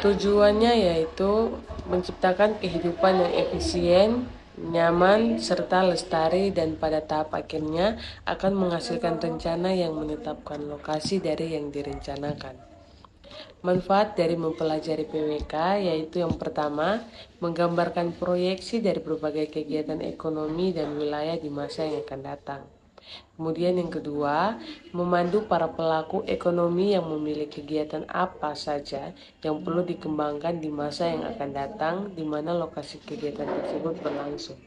Tujuannya yaitu menciptakan kehidupan yang efisien, nyaman, serta lestari, dan pada tahap akhirnya akan menghasilkan rencana yang menetapkan lokasi dari yang direncanakan. Manfaat dari mempelajari PWK yaitu yang pertama, menggambarkan proyeksi dari berbagai kegiatan ekonomi dan wilayah di masa yang akan datang. Kemudian yang kedua, memandu para pelaku ekonomi yang memiliki kegiatan apa saja yang perlu dikembangkan di masa yang akan datang di mana lokasi kegiatan tersebut berlangsung.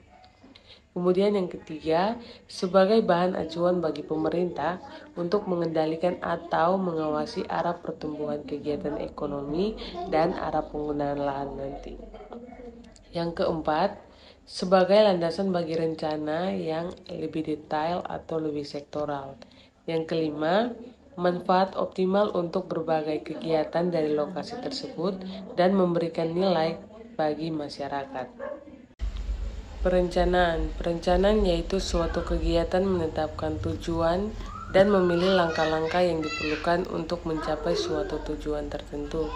Kemudian yang ketiga, sebagai bahan acuan bagi pemerintah untuk mengendalikan atau mengawasi arah pertumbuhan kegiatan ekonomi dan arah penggunaan lahan nanti. Yang keempat, sebagai landasan bagi rencana yang lebih detail atau lebih sektoral. Yang kelima, manfaat optimal untuk berbagai kegiatan dari lokasi tersebut dan memberikan nilai bagi masyarakat. Perencanaan yaitu suatu kegiatan menetapkan tujuan dan memilih langkah-langkah yang diperlukan untuk mencapai suatu tujuan tertentu.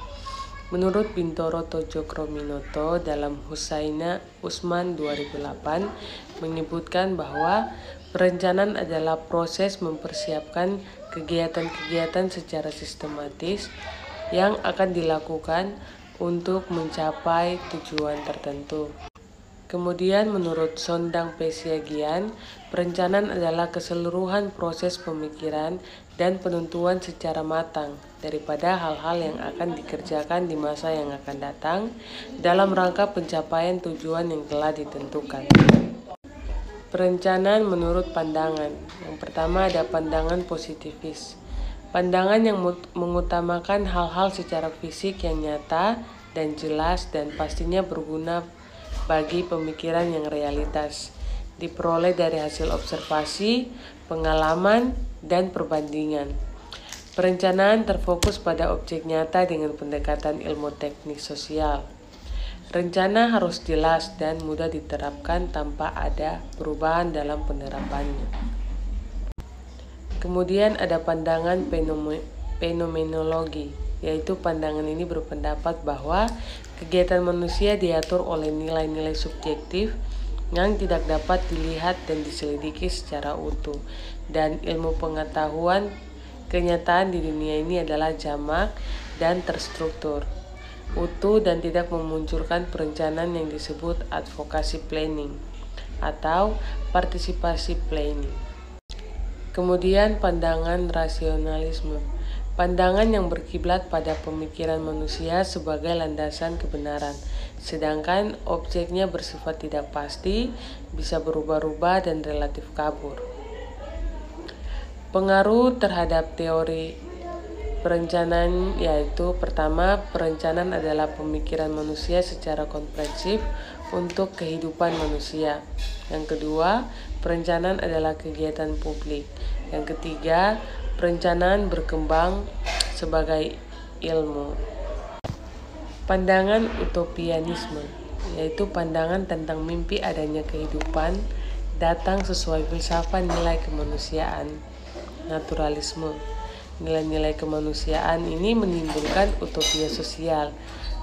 Menurut Bintoro Tjokroaminoto dalam Husaina Usman 2008 menyebutkan bahwa perencanaan adalah proses mempersiapkan kegiatan-kegiatan secara sistematis yang akan dilakukan untuk mencapai tujuan tertentu. Kemudian menurut Sondang Pesiagian, perencanaan adalah keseluruhan proses pemikiran dan penentuan secara matang daripada hal-hal yang akan dikerjakan di masa yang akan datang dalam rangka pencapaian tujuan yang telah ditentukan. Perencanaan menurut pandangan. Yang pertama ada pandangan positivis. Pandangan yang mengutamakan hal-hal secara fisik yang nyata dan jelas dan pastinya berguna bagi pemikiran yang realitas, diperoleh dari hasil observasi, pengalaman, dan perbandingan. Perencanaan terfokus pada objek nyata dengan pendekatan ilmu teknik sosial. Rencana harus jelas dan mudah diterapkan tanpa ada perubahan dalam penerapannya. Kemudian ada pandangan fenomenologi, yaitu pandangan ini berpendapat bahwa kegiatan manusia diatur oleh nilai-nilai subjektif yang tidak dapat dilihat dan diselidiki secara utuh, dan ilmu pengetahuan kenyataan di dunia ini adalah jamak dan terstruktur, utuh dan tidak memunculkan perencanaan yang disebut advokasi planning atau partisipasi planning. Kemudian pandangan rasionalisme. Pandangan yang berkiblat pada pemikiran manusia sebagai landasan kebenaran, sedangkan objeknya bersifat tidak pasti, bisa berubah-ubah dan relatif kabur. Pengaruh terhadap teori perencanaan yaitu pertama, perencanaan adalah pemikiran manusia secara komprehensif untuk kehidupan manusia. Yang kedua, perencanaan adalah kegiatan publik. Yang ketiga, perencanaan berkembang sebagai ilmu. Pandangan utopianisme, yaitu pandangan tentang mimpi adanya kehidupan datang sesuai filsafat nilai kemanusiaan. Naturalisme, nilai-nilai kemanusiaan ini menimbulkan utopia sosial.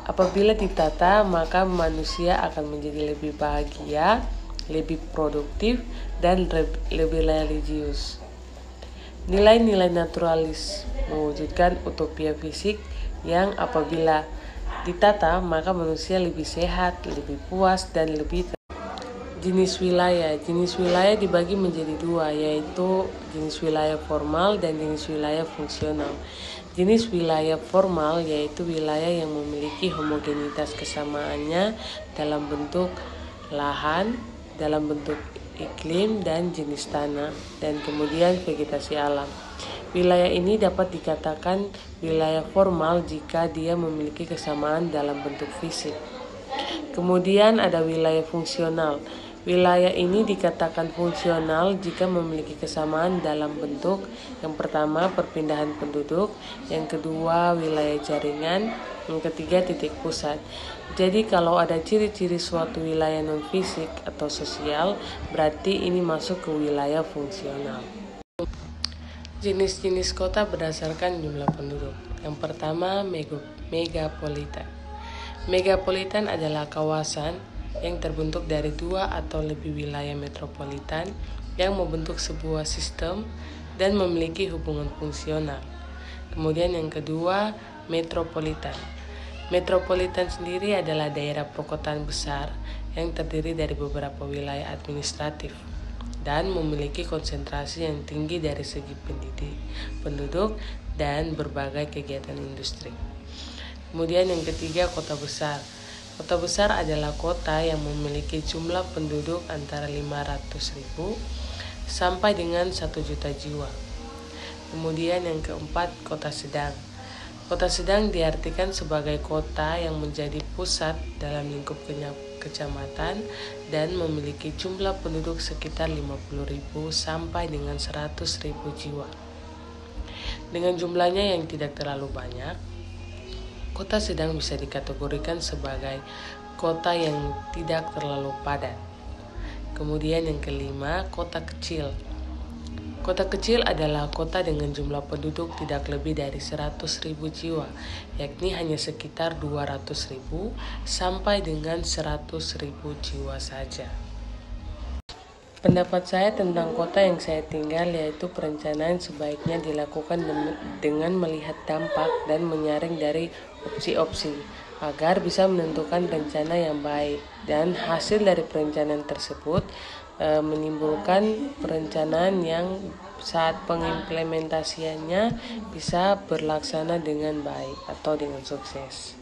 Apabila ditata, maka manusia akan menjadi lebih bahagia, lebih produktif, dan lebih religius. Nilai-nilai naturalis mewujudkan utopia fisik yang apabila ditata maka manusia lebih sehat, lebih puas, dan lebih jenis wilayah. Jenis wilayah dibagi menjadi dua, yaitu jenis wilayah formal dan jenis wilayah fungsional. Jenis wilayah formal yaitu wilayah yang memiliki homogenitas kesamaannya dalam bentuk lahan, dalam bentuk iklim dan jenis tanah, dan kemudian vegetasi alam. Wilayah ini dapat dikatakan wilayah formal jika dia memiliki kesamaan dalam bentuk fisik. Kemudian ada wilayah fungsional. Wilayah ini dikatakan fungsional jika memiliki kesamaan dalam bentuk yang pertama perpindahan penduduk, yang kedua wilayah jaringan, yang ketiga titik pusat. Jadi kalau ada ciri-ciri suatu wilayah non-fisik atau sosial, berarti ini masuk ke wilayah fungsional. Jenis-jenis kota berdasarkan jumlah penduduk. Yang pertama, megapolitan. Megapolitan adalah kawasan yang terbentuk dari 2 atau lebih wilayah metropolitan yang membentuk sebuah sistem dan memiliki hubungan fungsional. Kemudian yang kedua, metropolitan. Metropolitan sendiri adalah daerah perkotaan besar yang terdiri dari beberapa wilayah administratif dan memiliki konsentrasi yang tinggi dari segi penduduk dan berbagai kegiatan industri. Kemudian yang ketiga, kota besar. Kota besar adalah kota yang memiliki jumlah penduduk antara 500.000 sampai dengan 1 juta jiwa. Kemudian yang keempat, kota sedang. Kota sedang diartikan sebagai kota yang menjadi pusat dalam lingkup kecamatan dan memiliki jumlah penduduk sekitar 50.000 sampai dengan 100.000 jiwa. Dengan jumlahnya yang tidak terlalu banyak, kota sedang bisa dikategorikan sebagai kota yang tidak terlalu padat. Kemudian yang kelima, kota kecil. Kota kecil adalah kota dengan jumlah penduduk tidak lebih dari 100.000 jiwa, yakni hanya sekitar 200.000 sampai dengan 100.000 jiwa saja. Pendapat saya tentang kota yang saya tinggal yaitu perencanaan sebaiknya dilakukan dengan melihat dampak dan menyaring dari opsi-opsi agar bisa menentukan rencana yang baik, dan hasil dari perencanaan tersebut menimbulkan perencanaan yang saat pengimplementasiannya bisa berlaksana dengan baik atau dengan sukses.